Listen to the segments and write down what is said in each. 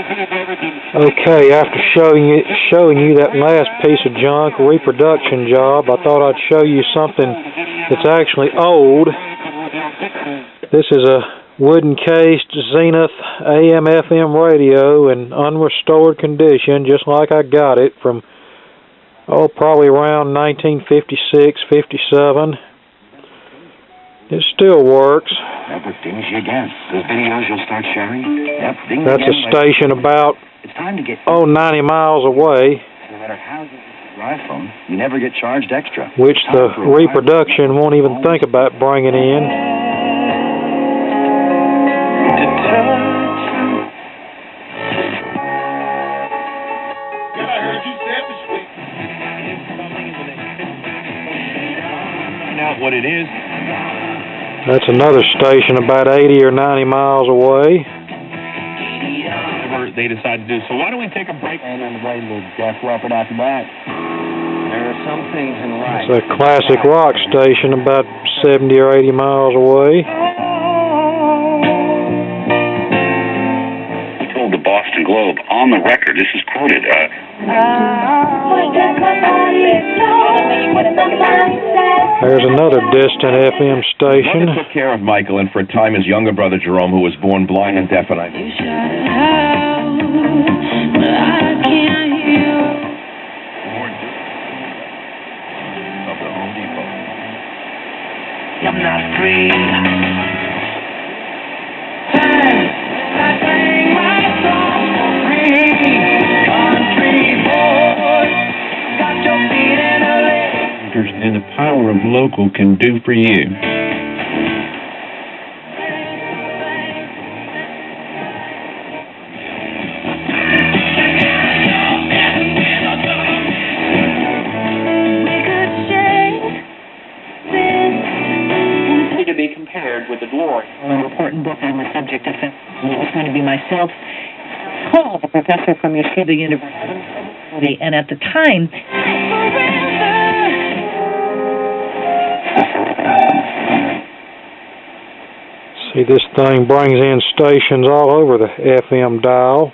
Okay, after showing you that last piece of junk, reproduction job, I thought I'd show you something that's actually old. This is a wooden-cased Zenith AM FM radio in unrestored condition, just like I got it from, probably around 1956, 57. It still works. Never dings you again. Those videos you'll start sharing? Yep, ding That's again. A station about, 90 miles away. No matter how you use your iPhone, you never get charged extra. Which the reproduction won't even think about bringing in. What it is. That's another station about 80 or 90 miles away. Whatever they decide to do. So why don't we take a break? And on the way, we'll Def Leppard after that. There are some things in life. It's a classic rock station about 70 or 80 miles away. He told the Boston Globe on the record, this is quoted, there's another distant FM station. Mother took care of Michael and for a time his younger brother Jerome, who was born blind and deaf, and I can't hear of the Home Depot. I'm not free. And the power of local can do for you. To be compared with the glory. An important book on the subject of film. It was going to be myself, Paul, the professor from Yeshiva University, and at the time. See, this thing brings in stations all over the FM dial.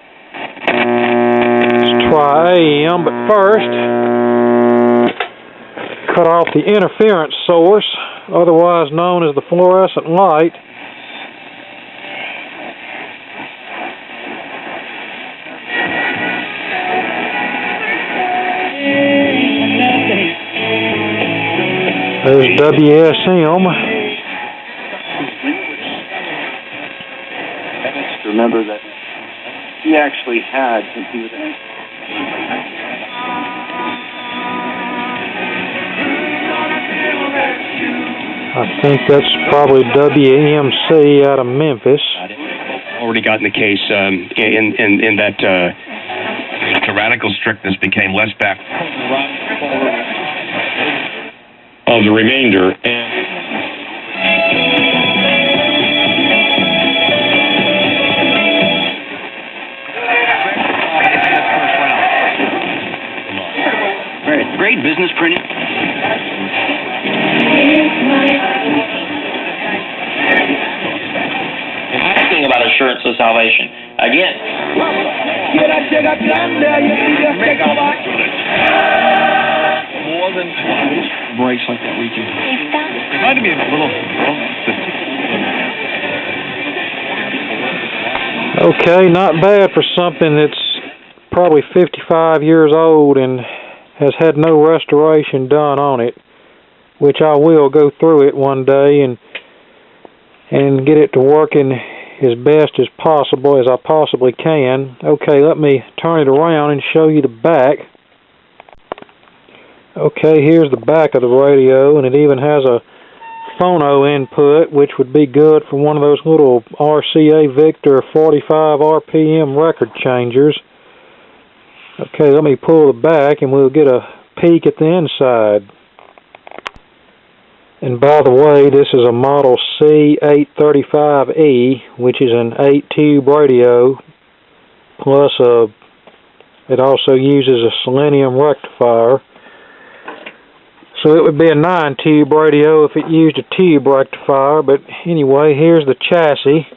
Let's try AM, but first, cut off the interference source, otherwise known as the fluorescent light. There's WSM. Remember that he actually had, since he was I think that's probably WMC out of Memphis. Already gotten the case in that tyrannical strictness became less back of the remainder. And great business printing. Asking about assurance of salvation. Again. More than breaks like that weekend. It might be a little. Okay, not bad for something that's probably 55 years old and has had no restoration done on it, which I will go through it one day and get it to working as best as possible, as I possibly can. Okay, let me turn it around and show you the back. Okay, here's the back of the radio, and it even has a phono input, which would be good for one of those little RCA Victor 45 RPM record changers. Okay, let me pull the back and we'll get a peek at the inside. And by the way, this is a model C835E, which is an 8-tube radio, plus it also uses a selenium rectifier. So it would be a 9-tube radio if it used a tube rectifier, but anyway, here's the chassis.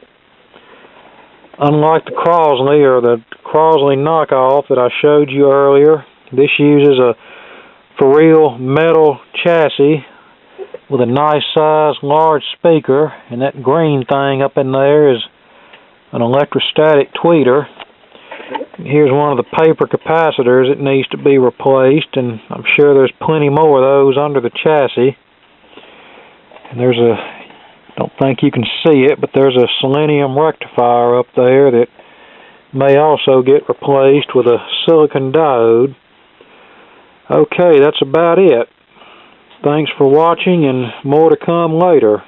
Unlike the Crosley or the Crosley knockoff that I showed you earlier. This uses a for real metal chassis with a nice size large speaker, and that green thing up in there is an electrostatic tweeter. Here's one of the paper capacitors that needs to be replaced, and I'm sure there's plenty more of those under the chassis. And there's a, don't think you can see it, but there's a selenium rectifier up there that may also get replaced with a silicon diode. Okay, that's about it. Thanks for watching, and more to come later.